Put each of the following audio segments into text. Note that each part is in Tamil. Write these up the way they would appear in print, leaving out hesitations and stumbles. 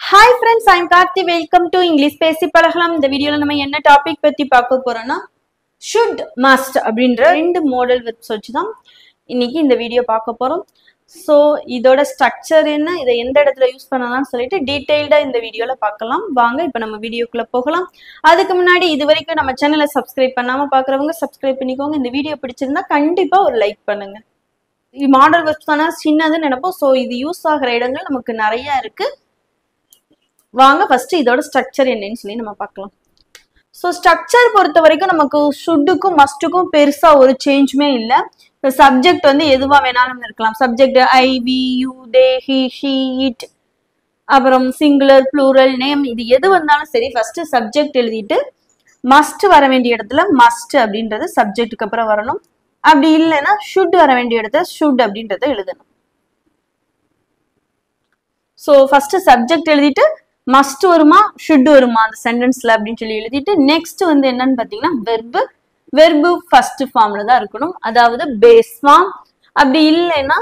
Hi friends, I'm Karthi. Welcome to English Basic பழகலாம். இந்த வீடியோல நம்ம என்ன டாபிக் பத்தி பார்க்க போறோம்னா should must அப்படின்ற ரெண்டு மாடல் வெர்ப்ஸ் வச்சு தான் இன்னைக்கு இந்த வீடியோ பார்க்க போறோம். ஸோ இதோட ஸ்ட்ரக்சர் என்ன, இதை எந்த இடத்துல யூஸ் பண்ணலாம்னு சொல்லிட்டு டீடைல்டா இந்த வீடியோல பார்க்கலாம். வாங்க இப்போ நம்ம வீடியோக்குள்ள போகலாம். அதுக்கு முன்னாடி இது வரைக்கும் நம்ம சேனலை சப்ஸ்கிரைப் பண்ணாம பார்க்குறவங்க சப்ஸ்கிரைப் பண்ணிக்கோங்க. இந்த வீடியோ பிடிச்சிருந்தா கண்டிப்பா ஒரு லைக் பண்ணுங்க. மாடல் வெர்ப்ஸ் தானே சின்னதுன்னு நினைப்போம். ஸோ இது யூஸ் ஆகிற இடங்கள் நமக்கு நிறைய இருக்கு. வாங்க ஃபர்ஸ்ட் இதோட ஸ்ட்ரக்சர் என்னன்னு சொல்லி நம்ம பார்க்கலாம். ஸோ ஸ்ட்ரக்சர் பொறுத்த வரைக்கும் நமக்கு ஷுட்டுக்கும் மஸ்ட்டுக்கும் பெருசா ஒரு சேஞ்சுமே இல்லை. இப்போ சப்ஜெக்ட் வந்து எதுவா வேணாலும் இருக்கலாம். Subject I, we, you, they, he, she, it, அப்புறம் சிங்குலர், ப்ளூரல், நேம், இது எது வந்தாலும் சரி ஃபர்ஸ்ட் சப்ஜெக்ட் எழுதிட்டு மஸ்ட் வர வேண்டிய இடத்துல மஸ்ட் அப்படின்றது சப்ஜெக்டுக்கு அப்புறம் வரணும். அப்படி இல்லைன்னா ஷுட் வர வேண்டிய இடத்துல ஷுட் அப்படின்றத எழுதணும். ஸோ ஃபர்ஸ்ட் சப்ஜெக்ட் எழுதிட்டு மஸ்ட் வருமா ஷுட் வருமா அந்த சென்டென்ஸ்ல அப்படின்னு சொல்லி எழுதிட்டு நெக்ஸ்ட் வந்து என்னன்னு பாத்தீங்கன்னா வெர்பு ஃபர்ஸ்ட் ஃபார்ம்ல தான் இருக்கணும். அதாவது பேஸ் ஃபார்ம், அப்படி இல்லைன்னா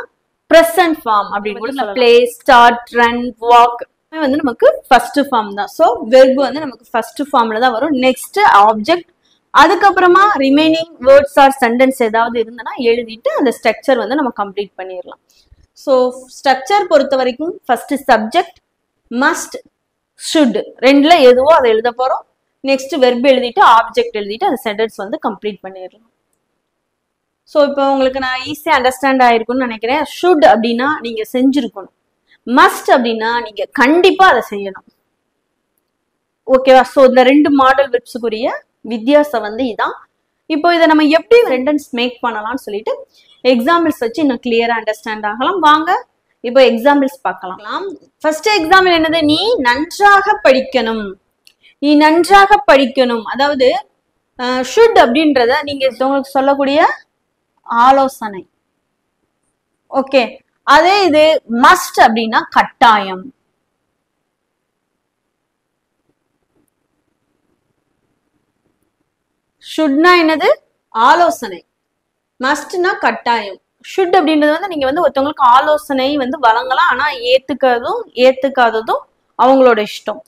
பிரசன்ட் ஃபார்ம் அப்படின்னு கூட பிளே, ஸ்டார்ட், ரன், வாக் வந்து நமக்கு ஃபர்ஸ்ட் ஃபார்ம் தான். ஸோ வெர்பு வந்து நமக்கு ஃபர்ஸ்ட் ஃபார்ம்ல தான் வரும். நெக்ஸ்ட் ஆப்ஜெக்ட், அதுக்கப்புறமா ரிமைனிங் வேர்ட்ஸ் ஆர் சென்டென்ஸ் ஏதாவது இருந்ததுன்னா எழுதிட்டு அந்த ஸ்ட்ரக்சர் வந்து நம்ம கம்ப்ளீட் பண்ணிடலாம். ஸோ ஸ்ட்ரக்சர் பொறுத்த வரைக்கும் ஃபர்ஸ்ட் சப்ஜெக்ட், மஸ்ட், ஷுட் ரெண்டுல எதுவோ அதை எழுத போறோம். நெக்ஸ்ட் வெர்ப் எழுதிட்டு ஆப்ஜெக்ட் எழுதிட்டு அந்த சென்டென்ஸ் வந்து கம்ப்ளீட் பண்ணிடலாம். ஸோ இப்போ உங்களுக்கு நான் ஈஸியா அண்டர்ஸ்டாண்ட் ஆயிருக்கும்னு நினைக்கிறேன். ஷுட் அப்படின்னா நீங்க செஞ்சிருக்கணும், மஸ்ட் அப்படின்னா நீங்க கண்டிப்பா அதை செய்யணும். ஓகேவா? ஸோ இந்த ரெண்டு மாடல் வெர்ப்ஸுக்குரிய வித்தியாசம் வந்து இதான். இப்போ இதை நம்ம எப்படி சென்டென்ஸ் மேக் பண்ணலாம்னு சொல்லிட்டு எக்ஸாம்பிள்ஸ் வச்சு இன்னும் கிளியரா அண்டர்ஸ்டாண்ட் ஆகலாம். வாங்க இப்போ எக்ஸாம்பிள்ஸ் பார்க்கலாம். ஃபர்ஸ்ட் எக்ஸாம்பிள் என்னது, நீ நன்றாக படிக்கணும். நீ நன்றாக படிக்கணும் அதாவது ஷுட் அப்படின்றத நீங்க உங்களுக்கு சொல்லக்கூடிய ஆலோசனை. ஓகே, அதே இது மஸ்ட் அப்படின்னா கட்டாயம். ஷுட்னா என்னது, ஆலோசனை. மஸ்ட்னா கட்டாயம். ஷுட் அப்படின்றது வந்து நீங்க வந்து ஒருத்தவங்களுக்கு ஆலோசனை வந்து வழங்கலாம். ஆனா ஏத்துக்காததும் அவங்களோட இஷ்டம்.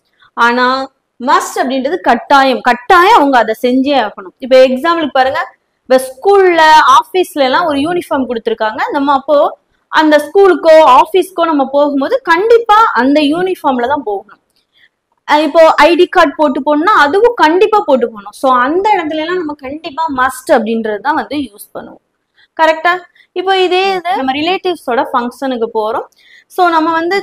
ஆனா மஸ்ட் அப்படின்றது கட்டாயம். கட்டாயம் அவங்க அதை செஞ்சே ஆகணும். இப்ப எக்ஸாம்பிளுக்கு பாருங்க, இப்ப ஸ்கூல்ல ஆபீஸ்ல எல்லாம் ஒரு யூனிஃபார்ம் கொடுத்துருக்காங்க. நம்ம அப்போ அந்த ஸ்கூலுக்கோ ஆபீஸ்க்கோ நம்ம போகும்போது கண்டிப்பா அந்த யூனிஃபார்ம்ல தான் போகணும். இப்போ ஐடி கார்டு போட்டு போகணும்னா அதுவும் கண்டிப்பா போட்டு போகணும். ஸோ அந்த இடத்துல எல்லாம் நம்ம கண்டிப்பா மஸ்ட் அப்படின்றது தான் வந்து யூஸ் பண்ணுவோம். கரெக்டா? இப்போ இதே இது நம்ம ரிலேட்டிவ்ஸோட ஃபங்க்ஷனுக்கு போறோம். ஸோ நம்ம வந்து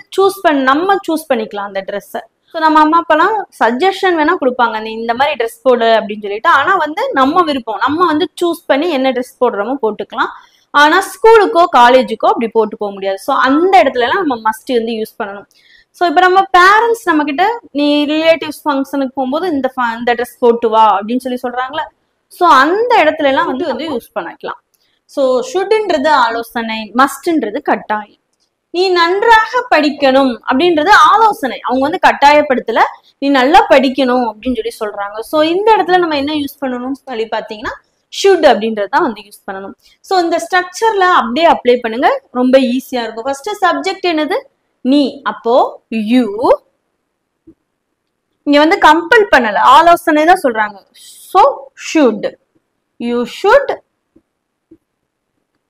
நம்ம சூஸ் பண்ணிக்கலாம் அந்த ட்ரெஸ்ஸை. ஸோ நம்ம அம்மா அப்பெல்லாம் சஜஷன் வேணா கொடுப்பாங்க, நீ இந்த மாதிரி ட்ரெஸ் போடு அப்படின்னு சொல்லிட்டு. ஆனா வந்து நம்ம விருப்பம், நம்ம வந்து சூஸ் பண்ணி என்ன ட்ரெஸ் போடுறோமோ போட்டுக்கலாம். ஆனா ஸ்கூலுக்கோ காலேஜுக்கோ அப்படி போட்டு போக முடியாது. ஸோ அந்த இடத்துல எல்லாம் நம்ம மஸ்ட் வந்து யூஸ் பண்ணணும். ஸோ இப்போ நம்ம பேரண்ட்ஸ் நம்ம கிட்ட நீ ரிலேட்டிவ்ஸ் ஃபங்க்ஷனுக்கு போகும்போது இந்த ட்ரெஸ் போட்டு வா அப்படின்னு சொல்லி சொல்றாங்களே, ஸோ அந்த இடத்துல எல்லாம் வந்து யூஸ் பண்ணிக்கலாம். ஸோ ஷுட்ன்றது ஆலோசனை, மஸ்ட்ன்றது கட்டாயம். நீ நன்றாக படிக்கணும் அப்படின்றது ஆலோசனை, அவங்க வந்து கட்டாயப்படுத்தல, நீ நல்லா படிக்கணும் அப்படின்னு சொல்லி சொல்றாங்க. ஸோ இந்த இடத்துல நம்ம என்ன யூஸ் பண்ணணும்னு சொல்லி பார்த்தீங்கன்னா ஷுட் அப்படின்றதான் வந்து யூஸ் பண்ணணும். ஸோ இந்த ஸ்ட்ரக்சர்ல அப்படியே அப்ளை பண்ணுங்க, ரொம்ப ஈஸியா இருக்கும். ஃபர்ஸ்ட் சப்ஜெக்ட் என்னது, நீ, அப்போ யூ. இங்க வந்து கம்பல் பண்ணல, ஆலோசனை தான் சொல்றாங்க. So should, you should.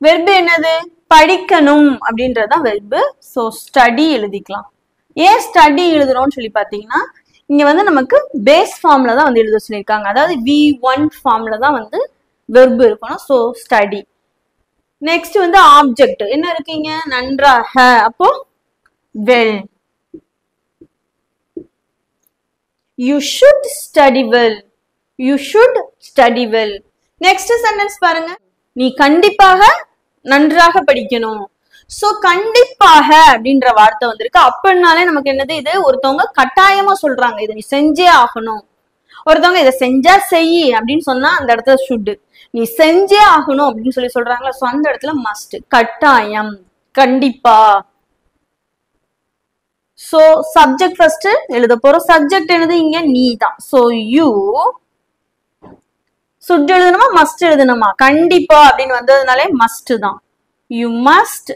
Verb என்னது, படிக்கணும் அப்படின்றதுதான் வெர்பு. ஸோ ஸ்டடி எழுதிக்கலாம். ஏன் ஸ்டடி எழுதுறோம்னு சொல்லி பார்த்தீங்கன்னா இங்க வந்து நமக்கு பேஸ் ஃபார்ம்ல தான் வந்து எழுத சொல்லியிருக்காங்க. அதாவது V1 ஃபார்ம்ல தான் வந்து வெர்பு இருக்கணும். So study. நெக்ஸ்ட் வந்து ஆப்ஜெக்ட் என்ன இருக்கீங்க, நன்றாக, அப்போ well. You should study well. You should study well. Next sentence பாருங்க, நீ கண்டிப்பாக நன்றாக படிக்கணும். சோ கண்டிப்பாக அப்படின்ற வார்த்தை வந்திருக்கு. அப்படின்னாலே நமக்கு என்னது, இது ஒருத்தவங்க கட்டாயமா சொல்றாங்க, இதை நீ செஞ்சே ஆகணும். ஒருத்தவங்க இதை செஞ்சா செய் அப்படின்னு சொன்னா அந்த இடத்துல ஷுட், நீ செஞ்சே ஆகணும் அப்படின்னு சொல்லி சொல்றாங்களா, சோ அந்த இடத்துல மஸ்ட், கட்டாயம், கண்டிப்பா. சோ சப்ஜெக்ட் ஃபர்ஸ்ட் எழுத போறோம். சப்ஜெக்ட் என்னது, இங்க நீ தான். So you. சுட் எழுதணுமா மஸ்ட் எழுதணுமா, கண்டிப்பா அப்படின்னு வந்ததுனாலே மஸ்ட் தான். You must.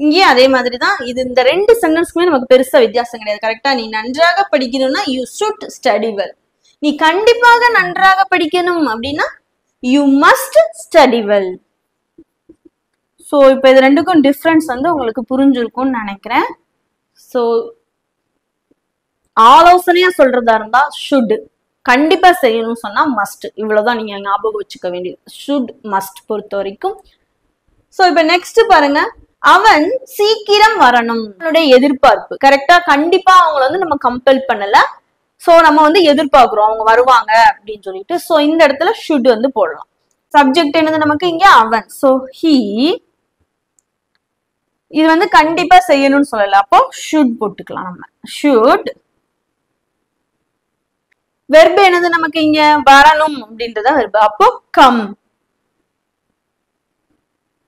இங்கே அதே மாதிரி தான். இது இந்த ரெண்டு சென்டென்ஸ்க்குமே நமக்கு பெருசா வித்தியாசம் கிடையாது. கரெக்டா? நீ நன்றாக படிக்கணும்னா யூ ஷுட் ஸ்டடி வெல். நீ கண்டிப்பாக நன்றாக படிக்கணும் அப்படின்னா you must study well. So இப்போ இது ரெண்டுக்கும் டிஃப்ரென்ஸ் வந்து உங்களுக்கு புரிஞ்சிருக்கும்னு நினைக்கிறேன். ஸோ ஆலோசனையா சொல்றதா இருந்தா ஷுட், கண்டிப்பா செய்யணும்னு சொன்னா மஸ்ட். இவ்வளவுதான் நீங்க ஞாபகம் வச்சுக்க வேண்டியது, ஷுட் மஸ்ட் பொறுத்த வரைக்கும். ஸோ இப்போ நெக்ஸ்ட் பாருங்க, அவன் சீக்கிரம் வரணும். அவனுடைய எதிர்பார்ப்பு. கரெக்டா? கண்டிப்பா அவங்கள வந்து நம்ம கம்பல் பண்ணல. ஸோ நம்ம வந்து எதிர்பார்க்கிறோம் அவங்க வருவாங்க அப்படின்னு சொல்லிட்டு. ஸோ இந்த இடத்துல ஷுட் வந்து போடலாம். சப்ஜெக்ட் என்னது நமக்கு இங்க அவன். ஸோ ஹி, இது வந்து கண்டிப்பா செய்யணும்னு சொல்லல, அப்போ ஷுட் போட்டுக்கலாம் நம்ம. ஷுட். வெர்பு என்னது நமக்கு இங்க வரணும் அப்படின்றத வெர்பு, அப்போ கம்.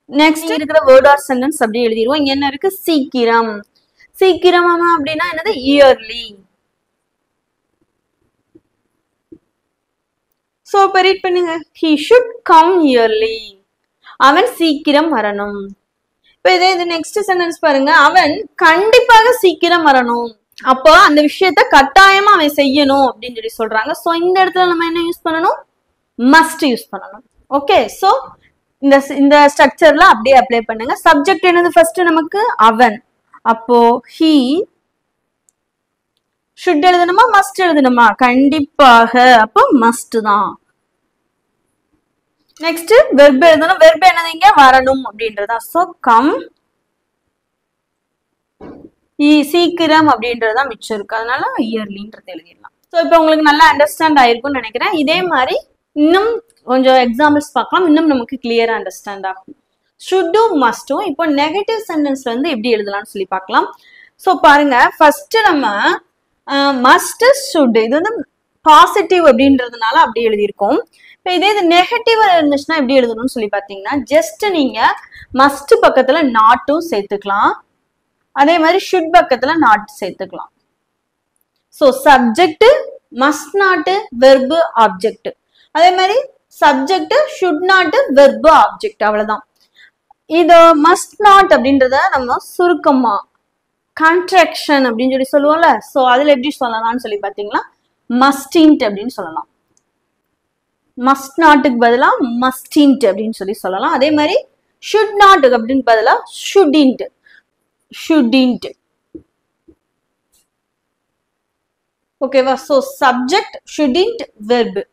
நெக்ஸ்ட் இருக்கிற வேர்ட் ஆர் சென்டென்ஸ் அப்படியே எழுதிடுவோம். இங்க என்ன இருக்கு? சீக்கிரம். சீக்கிரமா அப்படின்னா என்னது? இயர்லி. சோ இப்ப ரீட் பண்ணுங்க. he should come yearly. அவன் சீக்கிரம் வரணும். இப்ப இதே இது நெக்ஸ்ட் சென்டென்ஸ் பாருங்க, அவன் கண்டிப்பாக சீக்கிரம் வரணும். அப்போ அந்த விஷயத்த கட்டாயமா அவன் செய்யணும் அப்படின்னு சொல்லி சொல்றாங்க. சோ இந்த இடத்துல நம்ம என்ன யூஸ் பண்ணணும்? மஸ்ட் யூஸ் பண்ணணும். ஓகே, சோ இந்த ஸ்ட்ரக்சர்ல அப்படியே அப்ளை பண்ணுங்க. சப்ஜெக்ட் என்னது ஃபர்ஸ்ட் நமக்கு? அவன். அப்போ he should எழுதணுமா மஸ்ட் எழுதணுமா? கண்டிப்பாக, அப்போ மஸ்ட் தான். நெக்ஸ்ட் வெர்பு எழுதணும். வெர்பு என்னது இங்க? வரணும் அப்படின்றதா. So come. சீக்கிரம் அப்படின்றதா மிச்சம் இருக்கு, அதனால இயர்லின்றது எழுதிடலாம். ஸோ இப்போ உங்களுக்கு நல்லா அண்டர்ஸ்டாண்ட் ஆயிருக்கும்னு நினைக்கிறேன். இதே மாதிரி இன்னும் கொஞ்சம் எக்ஸாம்பிள்ஸ் பார்க்கலாம், இன்னும் நமக்கு கிளியரா அண்டர்ஸ்டாண்ட் ஆகும். ஷுட்டும் மஸ்டும் இப்போ நெகட்டிவ் சென்டென்ஸ்ல வந்து எப்படி எழுதலாம்னு சொல்லி பார்க்கலாம். ஸோ பாருங்க, ஃபர்ஸ்ட் நம்ம மஸ்ட் ஷுட் இது வந்து பாசிட்டிவ் அப்படின்றதுனால அப்படி எழுதியிருக்கோம். இப்போ இதே இது நெகட்டிவா இருந்துச்சுன்னா எப்படி எழுதணும்னு சொல்லி பார்த்தீங்கன்னா, ஜஸ்ட் நீங்க மஸ்ட் பக்கத்துல நாட்டும் சேர்த்துக்கலாம், அதே மாதிரி ஷுட் பக்கத்துல நாட் சேர்த்துக்கலாம். So subject must not verb object, அதே மாதிரி subject should not verb object, அவ்வளவுதான். இது மஸ்ட் நாட் அப்படின்றத நம்ம சுருக்கமா கான்ட்ராக்ஷன் அப்படின்னு சொல்லி சொல்லுவோம்ல. ஸோ அதுல எப்படி சொல்லலாம்னு சொல்லி பார்த்தீங்கன்னா மஸ்டின்ட் அப்படின்னு சொல்லலாம். மஸ்ட் நாட்டுக்கு பதிலா மஸ்டின்ட் அப்படின்னு சொல்லி சொல்லலாம். அதே மாதிரி ஷுட் நாட் அப்படின்னு பதிலா ஷுடின்ட். ஷுடின்ட். ஓகேவா? So subject shouldn't verb,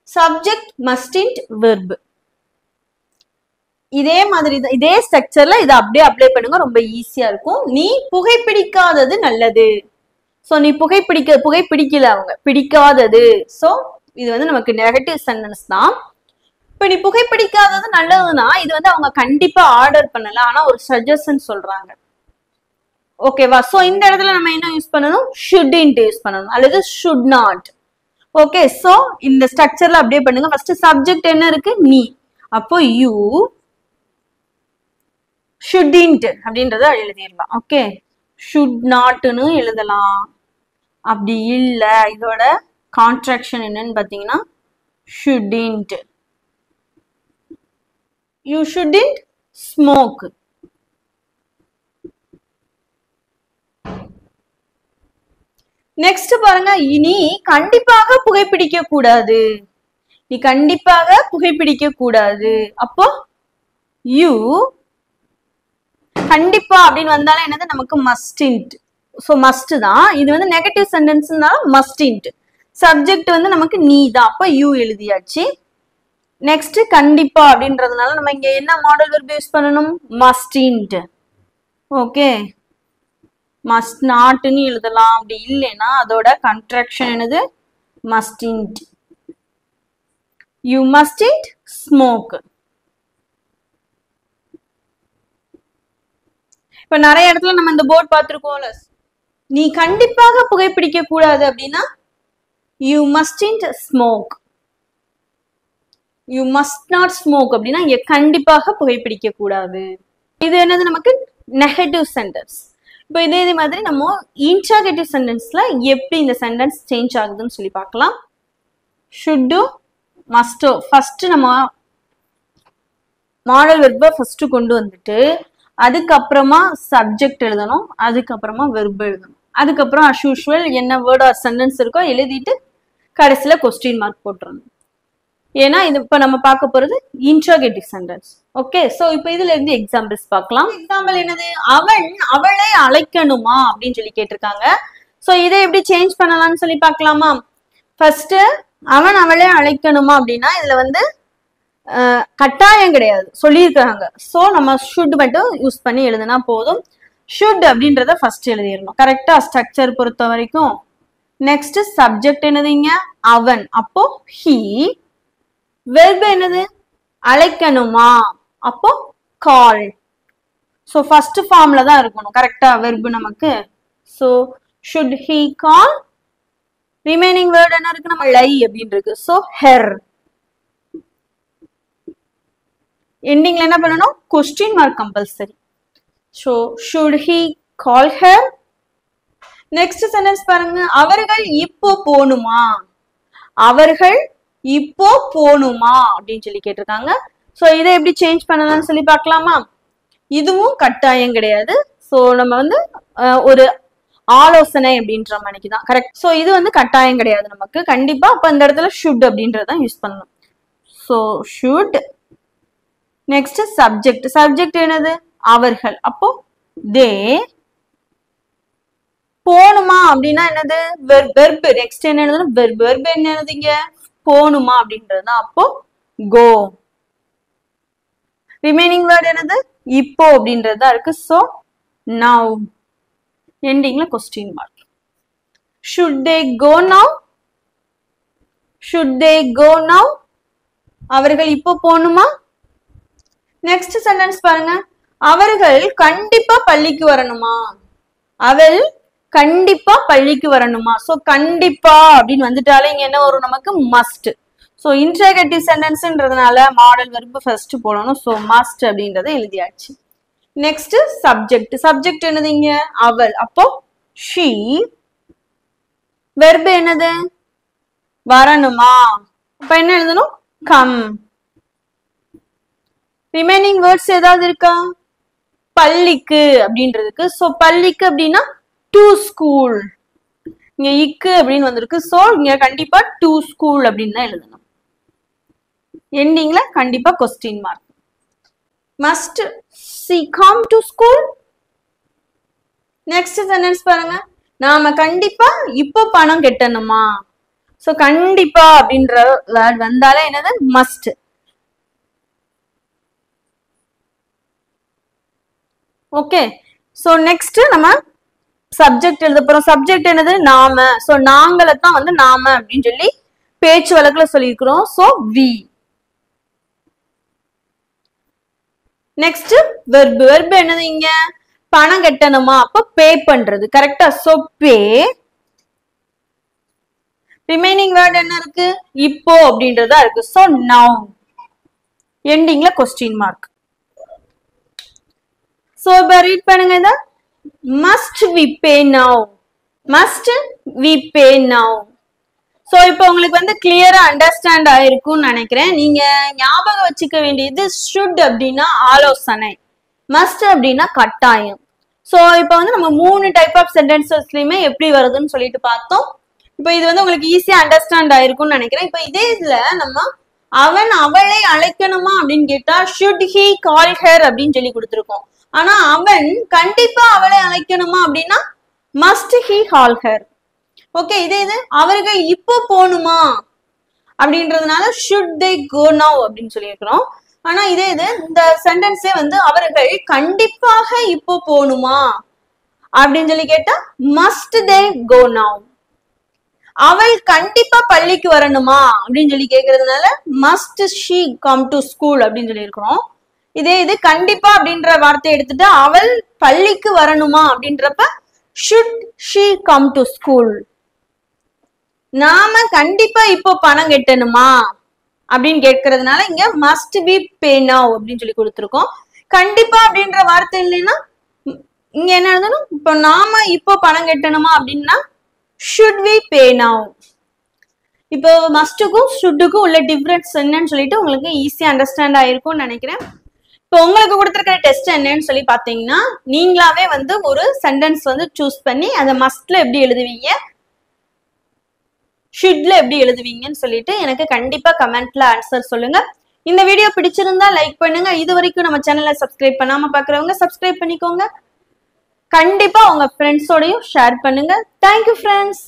subject mustn't verb. இதே மாதிரி தான், இதே ஸ்ட்ரக்சர்ல இதை அப்படியே அப்ளை பண்ணுங்க, ரொம்ப ஈஸியா இருக்கும். நீ புகைப்பிடிக்காதது நல்லது. ஸோ நீ புகைப்பிடிக்கல, அவங்க பிடிக்காதது. ஸோ இது வந்து நமக்கு நெகட்டிவ் சென்டென்ஸ் தான். இப்போ நீ புகைப்பிடிக்காதது நல்லதுன்னா இது வந்து அவங்க கண்டிப்பா ஆர்டர் பண்ணல, ஆனா ஒரு சஜஷன் சொல்றாங்க. ஓகேவா? சோ இந்த இடத்துல நம்ம என்ன யூஸ் பண்ணணும்? ஷுடின்ட் யூஸ் பண்ணணும், அல்லது ஷுட் நாட். ஓகே, சோ இந்த ஸ்ட்ரக்சர்ல அப்படியே பண்ணுங்க. ஃபர்ஸ்ட் சப்ஜெக்ட் என்ன இருக்கு? நீ. அப்போ யூ ஷுடின்ட் அப்படின்றத எழுதிடலாம். ஓகே, ஷுட் நாட்னு எழுதலாம். அப்படி இல்ல, இதோட கான்ட்ராக்ஷன் என்னன்னு பாத்தீங்கன்னா shouldn't. You shouldn't smoke. Next பாருங்க, நீ கண்டிப்பாக புகைப்பிடிக்க கூடாது. நீ கண்டிப்பாக புகைப்பிடிக்க கூடாது. அப்போ யூ கண்டிப்பா அப்படின்னு வந்தாலும் என்னது நமக்கு மஸ்டின்ட். ஸோ மஸ்ட் தான். இது வந்து நெகட்டிவ் சென்டென்ஸ்னால மஸ்டின்ட். சப்ஜெக்ட் வந்து நமக்கு நீ தான், அப்போ யூ எழுதியாச்சு. நெக்ஸ்ட் கண்டிப்பா அப்படின்றதுனால நம்ம இங்க என்ன மாடல் வெர்ப் யூஸ் பண்ணணும்? மஸ்டின்ட். ஓகே, மஸ்ட் நாட்னு எழுதலாம். அப்படி இல்லைன்னா அதோட கன்ட்ராக்ஷன் என்னது? மஸ்டின்ட். You mustn't smoke. இப்ப நிறைய இடத்துல நம்ம இந்த போர்ட் பார்த்திருக்கோம்ல, நீ கண்டிப்பாக புகைப்பிடிக்க கூடாது அப்படின்னா you mustn't smoke. You must not smoke அப்படின்னா இங்க கண்டிப்பாக புகைப்பிடிக்க கூடாது. இது என்னது நமக்கு? Negative sentence. இப்போ இதே மாதிரி நம்ம இன்டர்கேட்டிவ் சென்டென்ஸ்ல எப்படி இந்த சென்டென்ஸ் சேஞ்ச் ஆகுதுன்னு சொல்லி பார்க்கலாம். ஷுட்டு மஸ்டோ ஃபர்ஸ்ட் நம்ம மாடல் வெர்பை ஃபர்ஸ்ட் கொண்டு வந்துட்டு அதுக்கப்புறமா சப்ஜெக்ட் எழுதணும், அதுக்கப்புறமா வெர்ப் எழுதணும், அதுக்கப்புறம் as usual என்ன வேர்ட் ஆர் சென்டென்ஸ் இருக்கோ எழுதிட்டு கடைசியில கொஸ்டின் மார்க் போட்டுறணும். ஏன்னா இது இப்ப நம்ம பார்க்க போறது இன்டர்கேட்டிவ் சென்டென்ஸ். ஓகே, சோ இப்போ இதுல இருந்து எக்ஸாம்பிள்ஸ் பார்க்கலாம். எக்ஸாம்பிள் என்னது? அவன் அவளை அழைக்கணுமா அப்படின்னு சொல்லி கேட்டிருக்காங்க. சோ இதை எப்படி சேஞ்ச் பண்ணலாம்னு சொல்லி பார்க்கலாமா? ஃபர்ஸ்ட் அவன் அவளை அழைக்கணுமா அப்படின்னா இதுல வந்து கட்டாயம் கிடையாது, சொல்லியிருக்காங்க. சோ நம்ம ஷுட் மட்டும் யூஸ் பண்ணி எழுதுனா போதும். ஷுட் அப்படின்றத ஃபர்ஸ்ட் எழுதிடணும் கரெக்டா ஸ்ட்ரக்சர் பொறுத்த வரைக்கும். நெக்ஸ்ட் சப்ஜெக்ட் என்னதுங்க? அவன், அப்போ ஹி. வெர்ப் என்னது? அழைக்கணுமா, அப்போ கால். சோ ஃபர்ஸ்ட் ஃபார்ம்ல தான் இருக்கணும் கரெக்டா வெர்ப் நமக்கு. So should he call. Remaining word என்ன இருக்கு? நம்ம லை அப்படின்னு இருக்கு. So her. எண்டிங்ல என்ன பண்ணணும்? Question mark compulsory. So should he call her. Next sentence பாருங்க. அவர்கள் இப்போ போணுமா, அவர்கள் இப்போ போணுமா அப்படின்னு சொல்லி கேட்டிருக்காங்க. சோ இதை எப்படி சேஞ்ச் பண்ணலாம்னு சொல்லி பார்க்கலாமா? இதுவும் கட்டாயம் கிடையாது. சோ நம்ம வந்து ஒரு ஆலோசனை அப்படின்ற மணிக்கு தான் கரெக்ட். சோ இது வந்து கட்டாயம் கிடையாது நமக்கு கண்டிப்பா. அப்ப இந்த இடத்துல ஷுட் அப்படின்றதான் யூஸ் பண்ணணும். So should. Next subject. Subject என்னது? அவர்கள், அப்போ தே. போணுமா அப்படின்னா என்னது? வெர்ப். நெக்ஸ்ட் என்ன எழுதணும்? வெர்ப். வெர்ப் என்னதுங்க? போணுமா அப்படின்றதுதான், அப்போ கோ. ரிமைனிங் வேர்ட் என்னது? இப்போ அப்படின்றதா இருக்கு. So now. எண்டிங்ல question mark. should they go now. should they go now. அவர்கள் இப்போ போணுமா. நெக்ஸ்ட் சென்டென்ஸ் பாருங்க. அவர்கள் கண்டிப்பா பள்ளிக்கு வரணுமா, அவள் கண்டிப்பா பள்ளிக்கு வரணுமா. சோ கண்டிப்பா அப்படின்னு வந்துட்டாலே இங்க என்ன வரும் நமக்கு? மஸ்ட். சோ இன்டர்கேட்டிவ் சென்டென்ஸ்ன்றதுனால மாடல் வெர்ப் ஃபர்ஸ்ட் போடணும். சோ மஸ்ட் அப்படின்றத எழுதியாச்சு. Next subject. சப்ஜெக்ட் என்னதுங்க? அவள், அப்போ she. வெர்ப் என்னது? வரணுமா, அப்ப என்ன எழுதணும்? கம். ரிமைனிங் வேர்ட்ஸ் ஏதாவது இருக்கா? பள்ளிக்கு அப்படின்றதுக்கு. சோ பள்ளிக்கு அப்படின்னா டு ஸ்கூல். இங்க இக்கு அப்படின்னு வந்திருக்கு. சோ இங்க கண்டிப்பா டு ஸ்கூல் அப்படின்னு தான் எழுதணும். எண்டிங்ல கண்டிப்பா question mark. must she come to school. Next sentence பாருங்க. நாம கண்டிப்பா இப்போ பணம் கட்டணுமா. சோ கண்டிப்பா அப்படின்ற வேர்ட் வந்தாலே என்னது? மஸ்ட். ஓகே, சோ நெக்ஸ்ட் நம்ம சப்ஜெக்ட் எழுத போறோம். சப்ஜெக்ட் என்னது? நாம. சோ நாங்கள தான் வந்து நாம அப்படின்னு சொல்லி பேச்சு வழக்குல சொல்லியிருக்கிறோம். So we. Next verb. Verb என்னது? இங்க பணம் கட்டணுமா, அப்ப பே பண்றது கரெக்டா. So pay. ரிமைனிங் வேர்ட் என்ன இருக்கு? இப்போ அப்படின்றதா இருக்கு. So now. எண்டிங்ல கொஸ்டின் மார்க். சோ இப்ப ரீட் பண்ணுங்க இத. must we pay now. must we pay now. So இப்போ உங்களுக்கு வந்து கிளியரா அண்டர்ஸ்டாண்ட் ஆயிருக்கும்னு நினைக்கிறேன். நீங்க ஞாபகம் வச்சுக்க வேண்டியது should அப்படின்னா ஆலோசனை, must அப்படின்னா கட்டாயம். சோ இப்போ வந்து நம்ம 3 டைப் ஆஃப் சென்டென்சஸ்லயுமே எப்படி வருதுன்னு சொல்லிட்டு பார்த்தோம். இப்போ இது வந்து உங்களுக்கு ஈஸியா அண்டர்ஸ்டாண்ட் ஆயிருக்கும்னு நினைக்கிறேன். இப்போ இதே இதுல நம்ம அவன் அவளை அழைக்கணுமா அப்படின்னு கேட்டா should he call her அப்படின்னு சொல்லி கொடுத்துருக்கோம். ஆனா அவன் கண்டிப்பா அவளை அழைக்கணுமா அப்படின்னா must he call her. Okay, இதே இது அவர்கள் இப்போ போணுமா அப்படின்றதுனால should they go now அப்படின்னு சொல்லியிருக்கிறோம். ஆனா இதே இது இந்த சென்டென்ஸே வந்து அவர்கள் கண்டிப்பாக இப்போ போணுமா அப்படின்னு சொல்லி கேட்டா must they go now. அவள் கண்டிப்பா பள்ளிக்கு வரணுமா அப்படின்னு சொல்லி கேக்குறதுனால must she come to school அப்படின்னு சொல்லி இருக்கிறோம். இதே இது கண்டிப்பா அப்படின்ற வார்த்தையை எடுத்துட்டு அவள் பள்ளிக்கு வரணுமா அப்படின்றப்ப should she come to school. நாம கண்டிப்பா இப்போ பணம் கட்டணுமா அப்படின்னு கேட்கறதுனால இங்க must we pay now அப்படின்னு சொல்லி கொடுத்துருக்கோம். கண்டிப்பா அப்படின்ற வார்த்தை இல்லைன்னா இங்க என்ன எழுதணும்? இப்போ நாம இப்போ பணம் கட்டணுமா அப்படின்னா should we pay now. இப்போ மஸ்டுக்கும் ஷுட்டுக்கும் உள்ள டிஃபரன்ஸ் என்னன்னு சொல்லிட்டு உங்களுக்கு ஈஸியா அண்டர்ஸ்டாண்ட் ஆயிருக்கும்னு நினைக்கிறேன். இப்போ உங்களுக்கு கொடுத்துருக்கிற டெஸ்ட் என்னன்னு சொல்லி பாத்தீங்கன்னா, நீங்களாவே வந்து ஒரு சென்டென்ஸ் வந்து சூஸ் பண்ணி அதை மஸ்ட்ல எப்படி எழுதுவீங்க, ஷுட்ல எப்படி எழுதுவீங்கன்னு சொல்லிட்டு எனக்கு கண்டிப்பா கமெண்ட்ல ஆன்சர் சொல்லுங்க. இந்த வீடியோ பிடிச்சிருந்தா லைக் பண்ணுங்க. இது வரைக்கும் நம்ம சேனலை சப்ஸ்கிரைப் பண்ணாம பாக்குறவங்க சப்ஸ்கிரைப் பண்ணிக்கோங்க. கண்டிப்பா உங்க ஃப்ரெண்ட்ஸோடையும் ஷேர் பண்ணுங்க. Thank you friends.